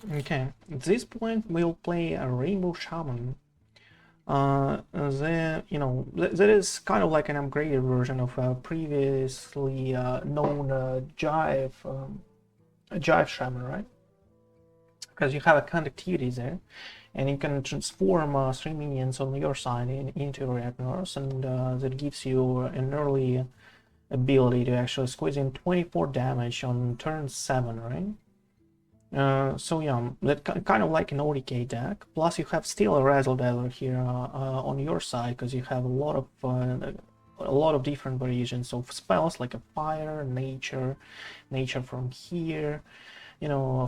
Okay, at this point we'll play a Rainbow Shaman. That is kind of like an upgraded version of a previously known Jive Shaman, right? Because you have a conductivity there, and you can transform 3 minions on your side into Ragnars, and that gives you an early ability to actually squeeze in 24 damage on turn 7, right? So yeah, that kind of like an ODK deck. Plus, you have still a Razzle Dazzler here on your side because you have a lot of different variations of spells like a fire, nature from here,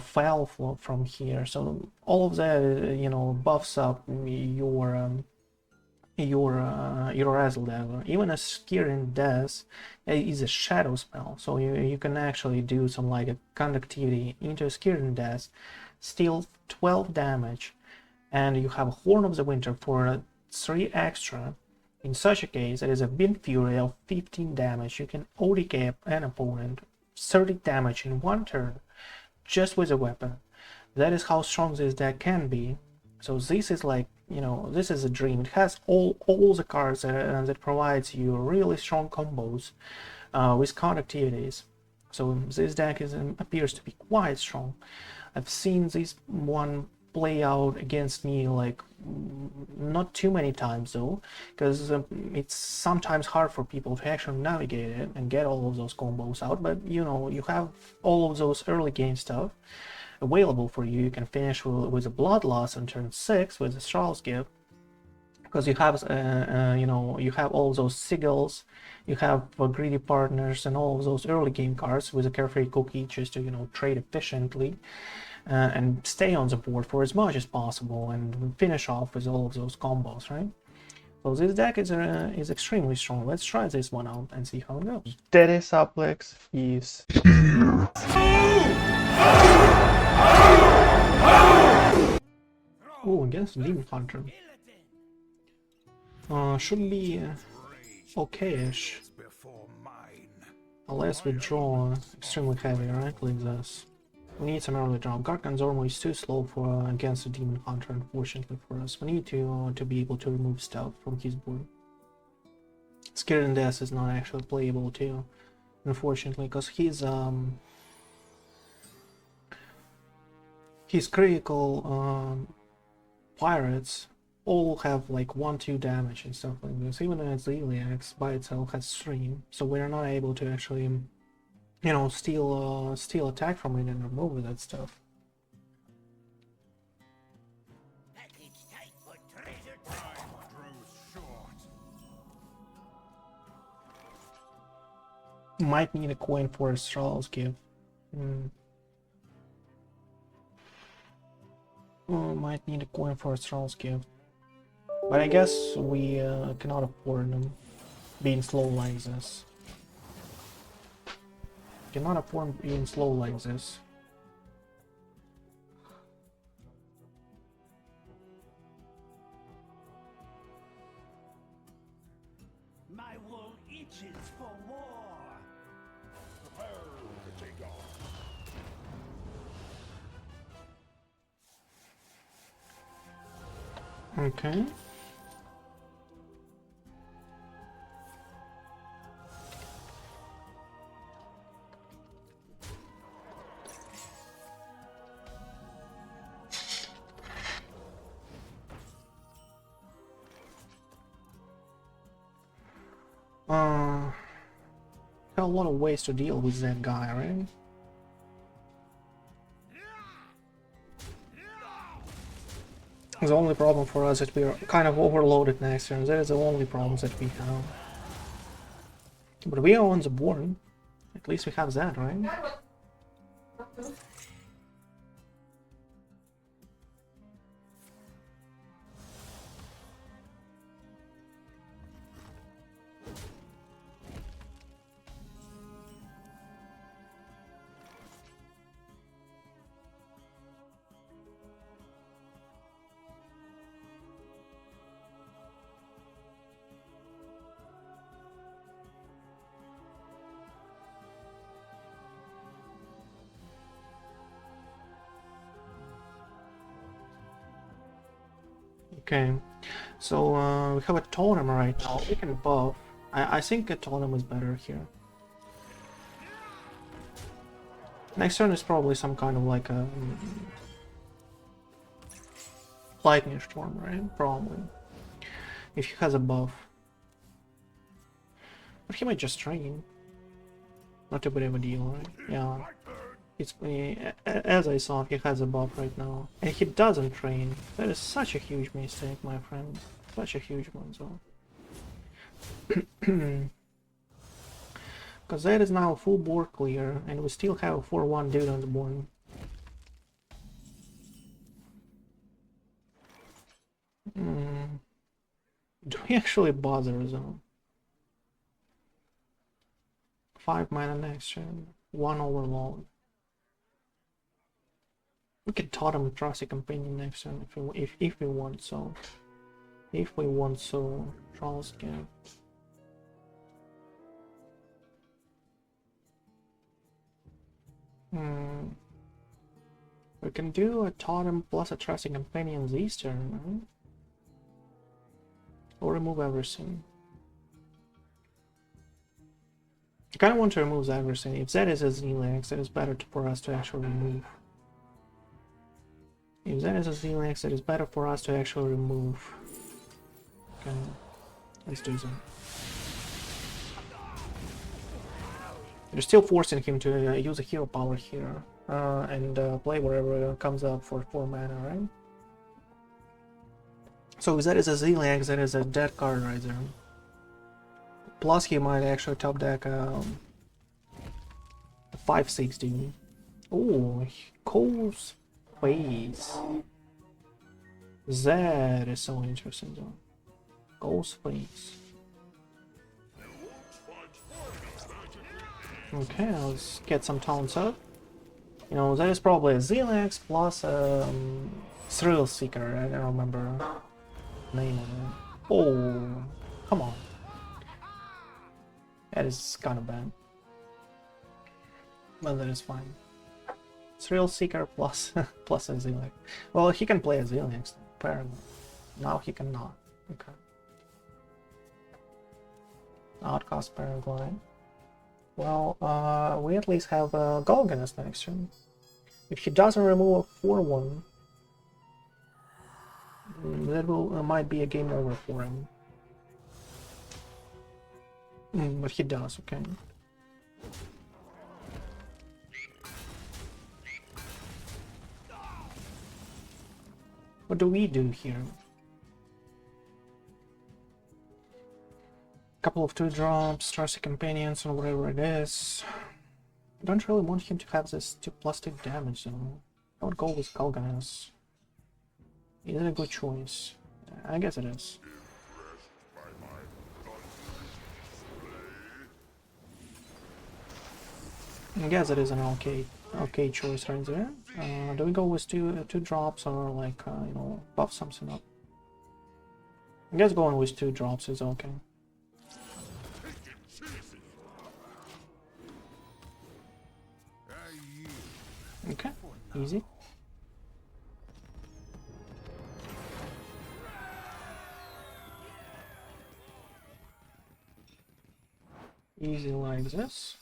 fell from here. So all of that, buffs up your Razzle Dazzler. Even a Skirin Death is a shadow spell, so you can actually do some like a conductivity into a Skirin Death, steal 12 damage, and you have a Horn of the Winter for 3 extra. In such a case, it is a Wind Fury of 15 damage. You can ODK an opponent 30 damage in one turn just with a weapon. That is how strong this deck can be. So this is like, this is a dream. It has all the cards that provides you really strong combos with conductivities. So this deck appears to be quite strong. I've seen this one play out against me like not too many times though, because it's sometimes hard for people to actually navigate it and get all of those combos out. But you have all of those early game stuff available for you. You can finish with a Bloodlust on turn 6 with a Thrall's Gift, because you have you have all those sigils, you have greedy partners, and all of those early game cards with a Carefree Cookie just to trade efficiently and stay on the board for as much as possible and finish off with all of those combos, right? So this deck is extremely strong. Let's try this one out and see how it goes. Steady Suplex is against Demon Hunter. Should be okay-ish. Unless we draw extremely heavy, right? Like this. We need some early draw. Gargan's Ormo is too slow for against the Demon Hunter, unfortunately for us. We need to be able to remove stuff from his board. Skirin Death is not actually playable too, unfortunately, because his critical pirates all have like 1-2 damage and stuff like this. Even as the Iliax by itself has 3, so we're not able to actually steal attack from it and remove that stuff. Might need a coin for a Thrall's Gift. Might need a coin for a Thrall's Gift. But I guess we cannot afford them being slow like this. Cannot afford being slow like this. My wool itches for war. Prepare to take off. Okay. Got a lot of ways to deal with that guy, right? The only problem for us is that we are kind of overloaded next turn. That is the only problems that we have. But we are on the board. At least we have that, right? Okay, so we have a totem right now. We can buff. I think a totem is better here. Next turn is probably some kind of like a lightning storm, right? Probably. If he has a buff. But he might just train. Not too big of a deal, right? Yeah. It's as I saw, he has a buff right now. And he doesn't train. That is such a huge mistake, my friend. Such a huge one, so. Because that is now full board clear, and we still have a 4-1 dude on the board. Do we actually bother though? 5 mana next turn, 1 overload. We can totem Trusty Companion next turn if we want so. If we want so, Charles can. We can do a totem plus a Trusty Companion this turn, right? Or remove everything. I kind of want to remove everything. If that is a Z-Lex, it is better for us to actually remove. If that is a Z-Lex, it is better for us to actually remove. Okay, let's do that. They're still forcing him to use a hero power here and play wherever comes up for 4 mana, right? So if that is a Z-Lex, that is a dead card right there. Plus he might actually top deck a 5/6 Oh, Cole's face. That is so interesting though. Cole's face. Okay, let's get some taunts up. You know, that is probably a Z-Lex plus Thrill Seeker. I don't remember the name of it. Oh, come on. That is kind of bad. But that is fine. Thrill Seeker plus plus a Z-Lex. Well, he can play a Z-Lex, apparently. Now he cannot. Okay. Outcast Paraglide. Well, we at least have Golganus next turn. If he doesn't remove a 4-1, that might be a game over for him. But he does, okay. What do we do here? Couple of 2-drops, Trusty Companions, or whatever it is. I don't really want him to have this 2+2 damage though. I would go with Golganus. Is it a good choice? I guess it is. I guess it is an okay choice right there. Do we go with two drops or like you know, buff something up? I guess going with 2 drops is okay. Okay, easy. Easy like this.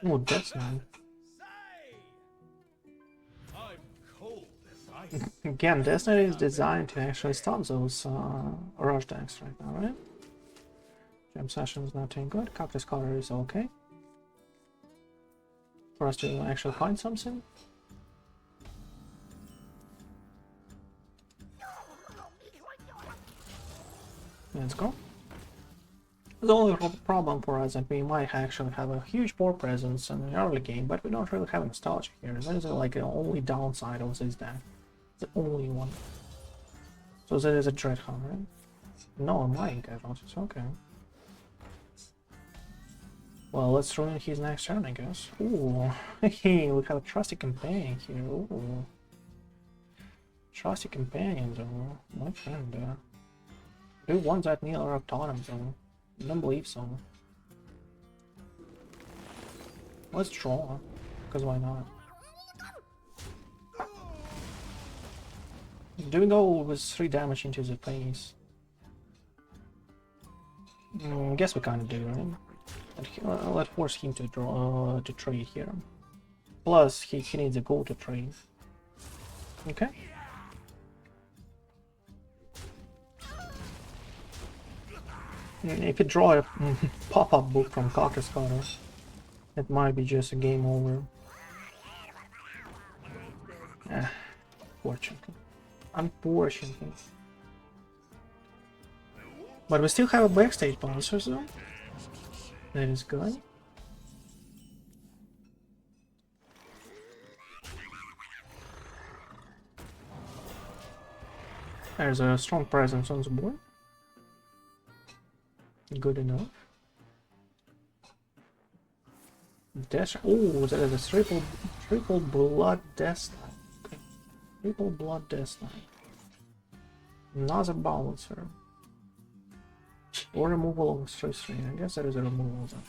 Oh, that's nice. Again, Destiny is designed to actually stop those rush decks right now, right? Jam Session is not doing good. Cactus Cutter is okay. For us to actually find something. Let's go. The only problem for us is that we might actually have a huge board presence in the early game, but we don't really have nostalgia here. That is like the only downside of this deck. The only one. So that is a Dread Hunter. No, my casualties, okay. Well, let's ruin his next turn, I guess. Ooh, hey, we have a Trusty Companion here. Ooh. Trusty Companion, though. My friend, do you want that Neil or Autonomy, though? I don't believe so. Let's draw, because why not? Do we go with 3 damage into the face? I guess we kind of do, right? Let's force him to draw to trade here. Plus, he needs a gold to trade. Okay. If you draw a pop-up book from Caucus Cutter, it might be just a game over. Unfortunately. Unfortunately. But we still have a backstage bouncer, though. That is good. There's a strong presence on the board. Good enough. Death. Oh, that is a triple blood death line. Okay. Triple blood death line. Another balancer. Or removal of stress strain. I guess that is a removal then.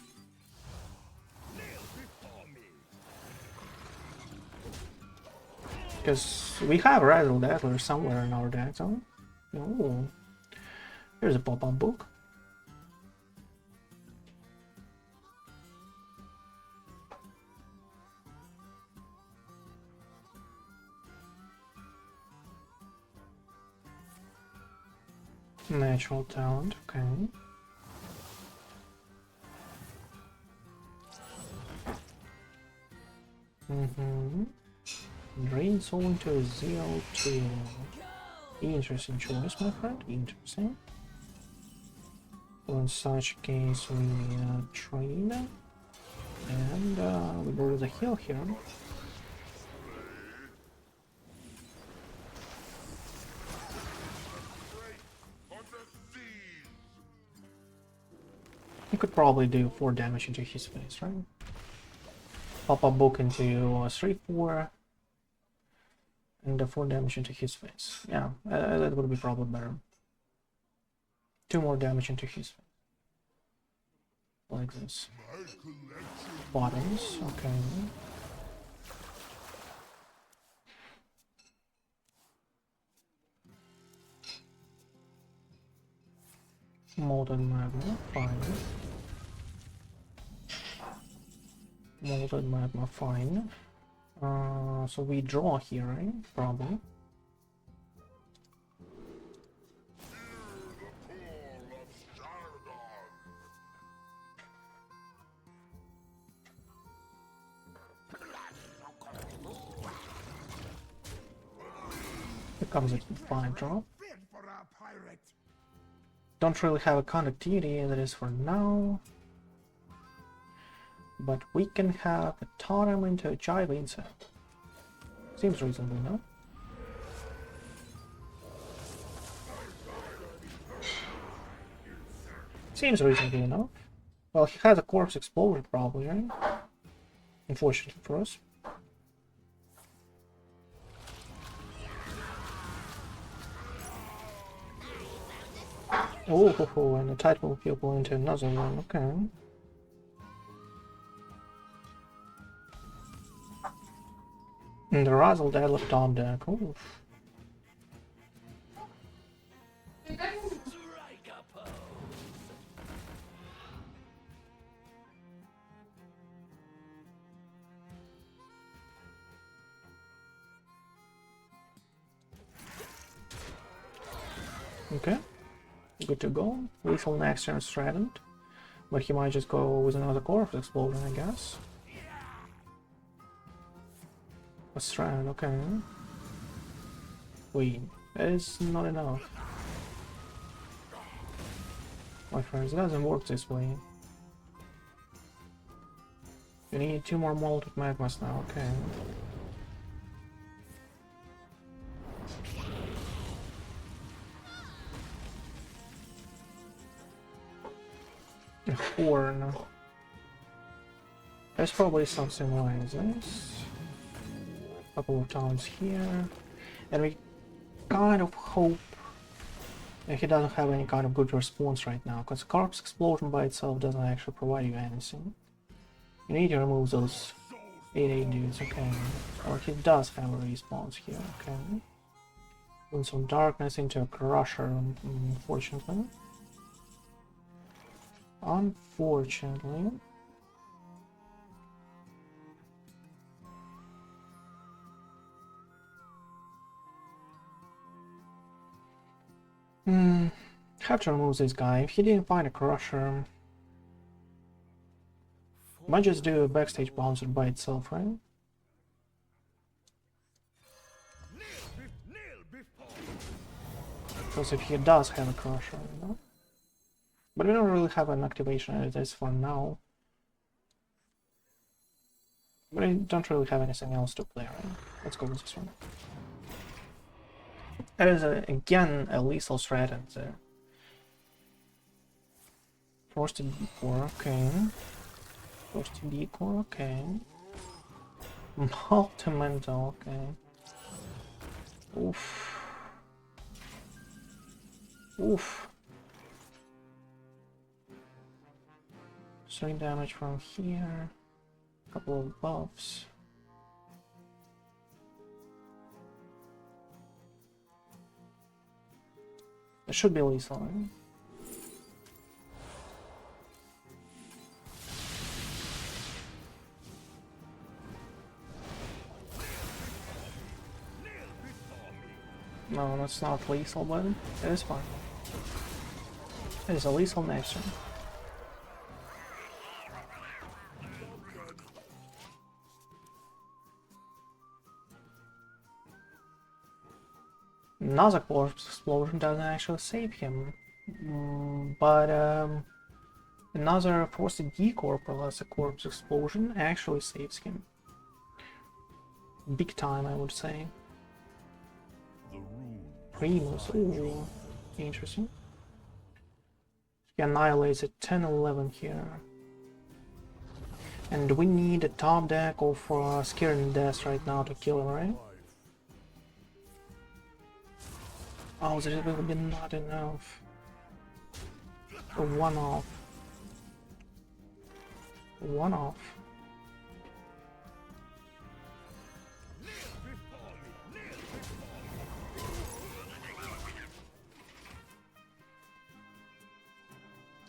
Because we have Razzle Dazzlers somewhere in our deck, so. Oh. Here's a pop-up book. Natural talent, okay. Drain soul into a 0-2. Interesting choice, my friend. Interesting. So in such case, we trade. And we go with a heal here. You could probably do 4 damage into his face, right? Pop a book into 3-4 and 4 damage into his face. Yeah, that would be probably better. 2 more damage into his face. Like this. Bottoms, okay. Molten Magma, fine. Molten Magma, fine. So we draw here, right? Probably. Here comes a fine drop. Don't really have a conductivity, that is for now. But we can have a totem into a giant insect. Seems reasonable, no? Seems reasonable enough. Well, he has a corpse explosion probably, right? Unfortunately for us. Oh, and the tide will go into another one, okay. And the Razzle Dazzler top deck, oof. Okay. Good to go. Lethal next turn threatened. But he might just go with another corpse explosion, I guess. A strand, okay. Wait, that is not enough. my friends. It doesn't work this way. You need 2 more molten magmas now, okay. A horn. There's probably something like this. A couple of times here. And we kind of hope that he doesn't have any kind of good response right now, because corpse explosion by itself doesn't actually provide you anything. You need to remove those 8-8 dudes, okay. Or he does have a response here, okay. Put some darkness into a crusher, unfortunately. Unfortunately. Have to remove this guy. If he didn't find a crusher, might just do a backstage bouncer by itself, right? Because if he does have a crusher, you know? But we don't really have an activation as this for now. But I don't really have anything else to play, right? Let's go with this one. That is, again, a lethal threat and there. Forced decor, okay. Forced decor, okay. Multi-mental, okay. Oof. Oof. 3 damage from here. A couple of buffs. It should be lethal, right? No, that's not lethal, but it is fine. It is a lethal nature. Another corpse explosion doesn't actually save him, but another forced decor plus a corpse explosion actually saves him. Big time, I would say. Primus, ooh, interesting. He annihilates at 10-11 here. And we need a top deck of Scaring Death right now to kill him, right? Oh, there will be not enough. A one-off. One-off.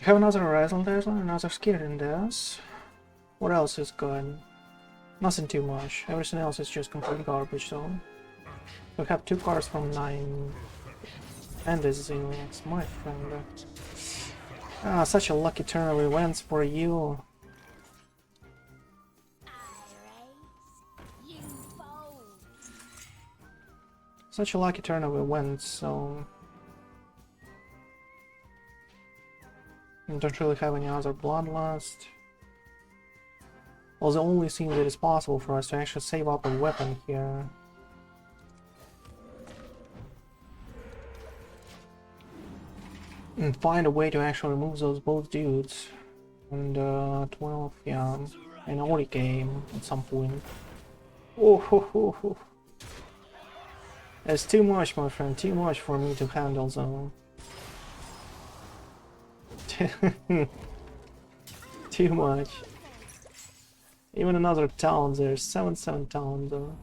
Have another Razzle Dazzler, another Scaring Death. What else is good? Nothing too much. Everything else is just complete garbage, so... We have 2 cards from 9... And this is Aliens, my friend. Ah, such a lucky turn of events for you. Such a lucky turn of events, so... I don't really have any other bloodlust. Well, the only thing that is possible for us to actually save up a weapon here. And find a way to actually remove those both dudes. And 12, yeah, an early game at some point. Oh, ho, ho, ho. That's too much, my friend, too much for me to handle, though. Too much. Even another town, there's 7 towns, though.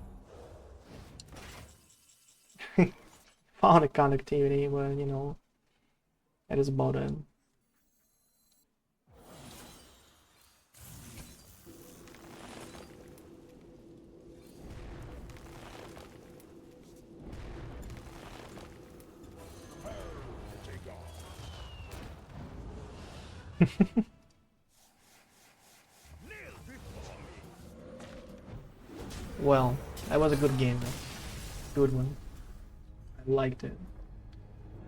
Found a conductivity, but you know. That is about it. Well, that was a good game though. Good one. I liked it.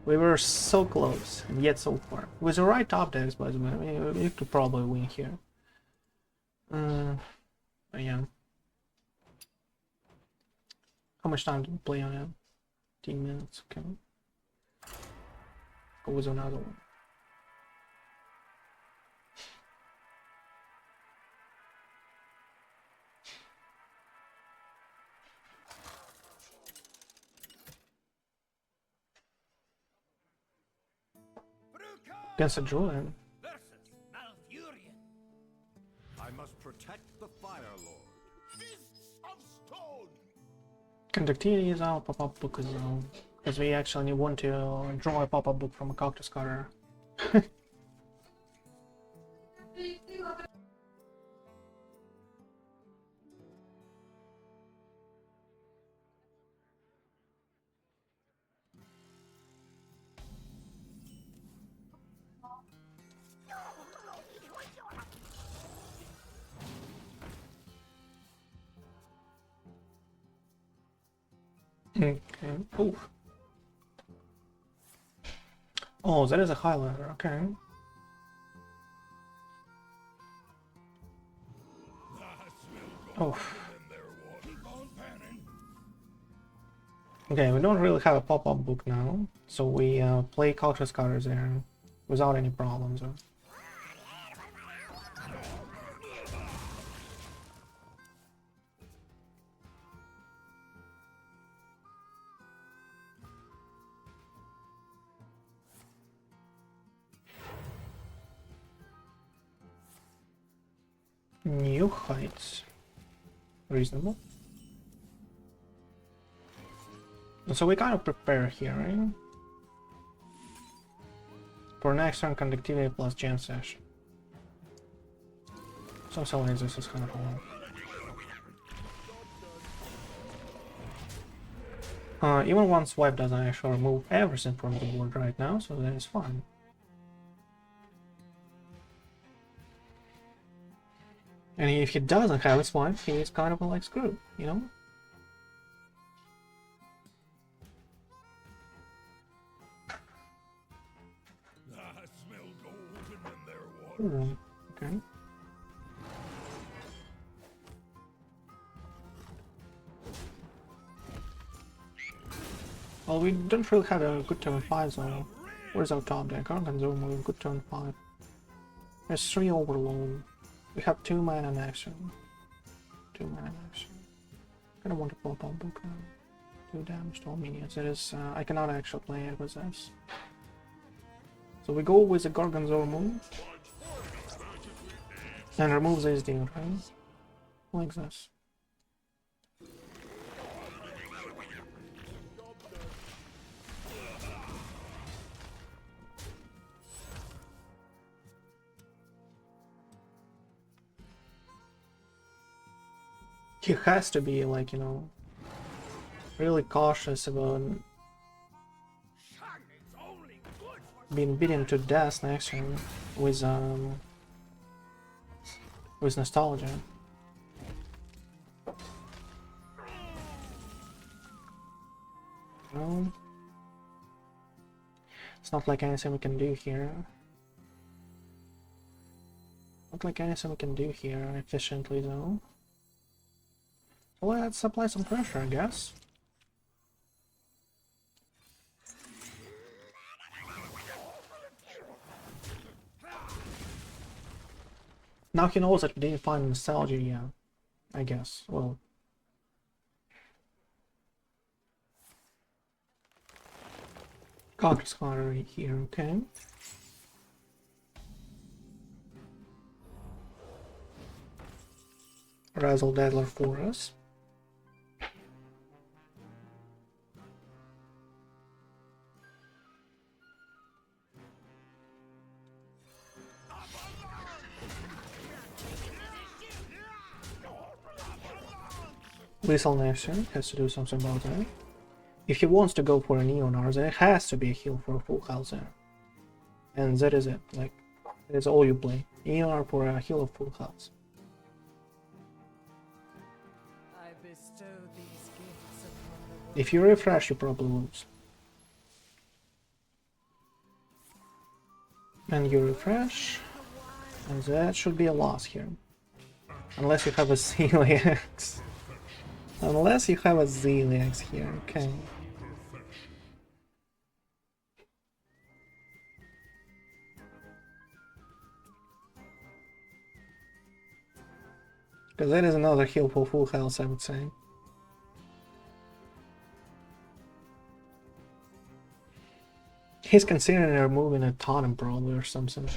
We were so close, and yet so far. With the right top decks, by the way, we could probably win here. But yeah. How much time do we play on it? 10 minutes, okay. Go with another one. Against a Druid. I must protect the Fire Lord. Fists of stone. Conductivity is our pop-up book as well. Because we actually want to draw a pop-up book from a cactus cutter. Okay. Ooh. Oh, that is a Highlander. Okay. Oh. Okay, we don't really have a pop-up book now, so we play Culture Scutters there without any problems. New heights. Reasonable. So we kind of prepare here, right? For next turn, conductivity plus jam session. So like this is kind of hard. Even one swipe doesn't actually remove everything from the board right now, so that is fine. And if he doesn't have a swipe, he is kind of like screwed, you know? I smell golden in their water. Okay. Well, we don't really have a good turn 5, so where's our top deck? Our consumer with good turn 5. There's 3 overload. We have 2 mana in action. 2 mana in action. I don't want to pop up book now. 2 damage to all minions. It is, I cannot actually play it with this. So we go with the Gorgonzola move. And remove this deal, right? Like this. He has to be like, you know, really cautious about being beaten to death next turn with nostalgia. No, it's not like anything we can do here. Not like anything we can do here efficiently though. So let's apply some pressure, I guess. Now he knows that we didn't find nostalgia yet, I guess. Well, Cox Hunter right here, okay. Razzle Dazzler for us. Lethal Nation has to do something about that. If he wants to go for a Neonar, there has to be a heal for a full health there. And that is it. Like, that's all you play. Neonar for a heal of full health. I bestow these gifts upon the world. If you refresh, you probably lose. And you refresh. And that should be a loss here. Unless you have a Celiax. Unless you have a Celiax here, okay. Because that is another heal for full health, I would say. He's considering removing a totem probably or something.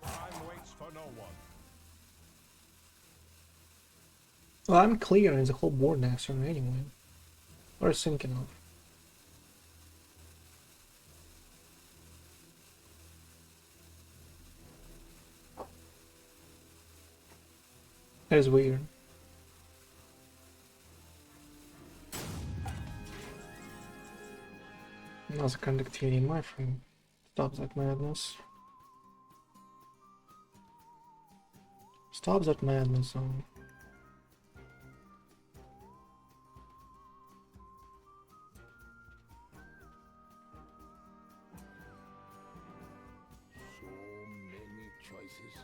Time waits for no one. Well, I'm clearing the whole board next turn anyway. Or thinking of. That is weird. Another conductivity, my friend. Stop that madness. Stop that madness zone. So many choices.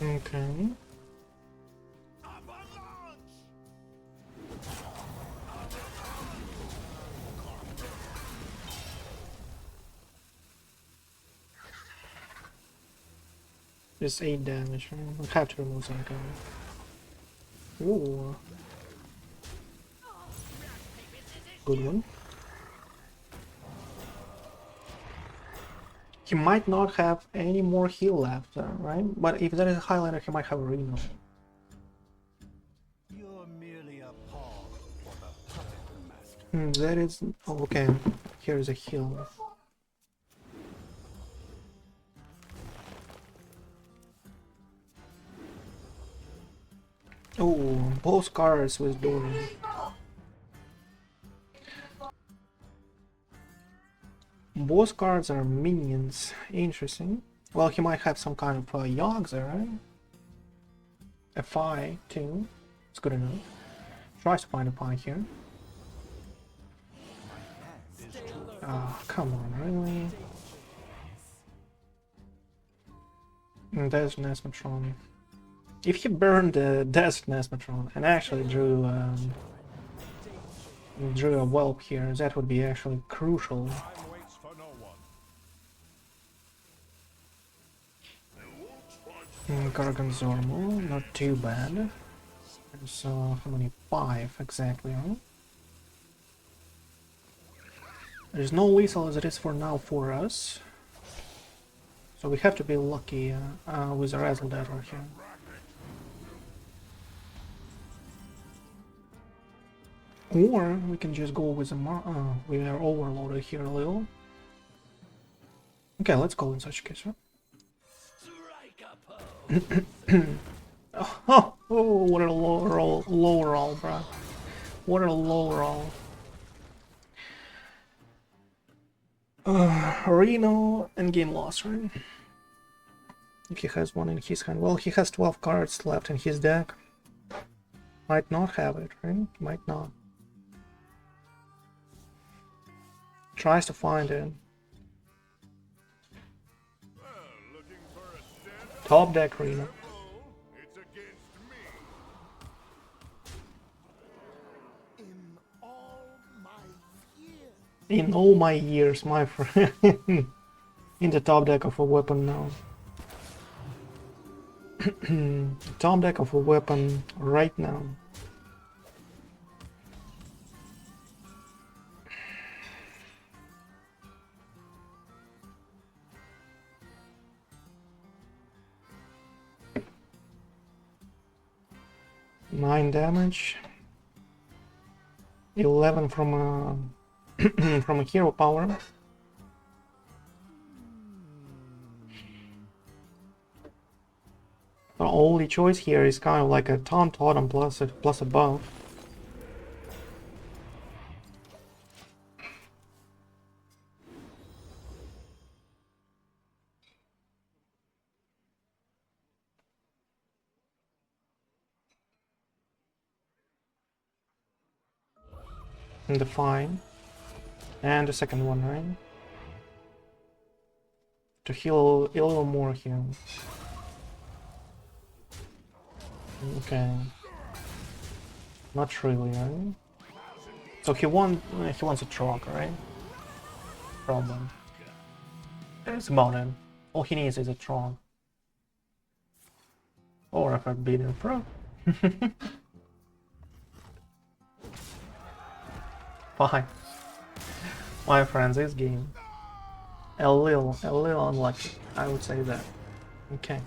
Okay. Just 8 damage, right? We'll have to remove some guy. Ooh. Good one. He might not have any more heal left, right? But if there is a Highlander, he might have a Reno. You're merely a pawn for the puppet master. That is... Oh, okay. Here is a heal. Oh, both cards with Doran. Both cards are minions. Interesting. Well, he might have some kind of Yogs there, right? A Fi, too. It's good enough. Tries to find a Pi here. Ah, come on, really? Desert Nesmatron. If he burned the Desert Nesmatron and actually drew a whelp here, that would be actually crucial. Time waits for no one. Garganzormo, not too bad. So how many? 5 exactly, huh? There's no lethal as it is for now for us. So we have to be lucky with the Razzle Dazzler here. Or we can just go with the we are overloaded here a little. Okay, let's go in such case, huh? Oh, what a low roll, bro. What a low roll. Reno and game loss, right? If he has one in his hand. Well, he has 12 cards left in his deck. Might not have it, right? Might not. Tries to find it. Top deck Reno. It's against me. In all my years. In all my years, my friend. In the top deck of a weapon now. Top deck of a weapon right now. 9 damage. 11 from a from a hero power. The only choice here is kind of like a taunt totem plus a buff. And the fine. And the second one, right? To heal a little more here. Okay. Not really, right? So he wants a truck, right? Problem. It's about it. All he needs is a truck. Or a forbidden fruit. Fine. My friends, this game a little unlucky, I would say that. Okay.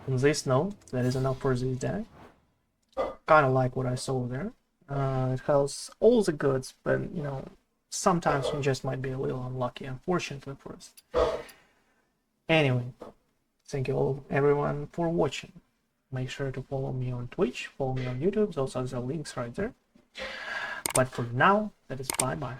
On this note, that is enough for this deck. Kinda like what I saw there. It has all the goods, but you know, sometimes you just might be a little unlucky, unfortunately for us. Anyway, thank you all everyone for watching. Make sure to follow me on Twitch, follow me on YouTube, those are the links right there. But for now, that is bye-bye.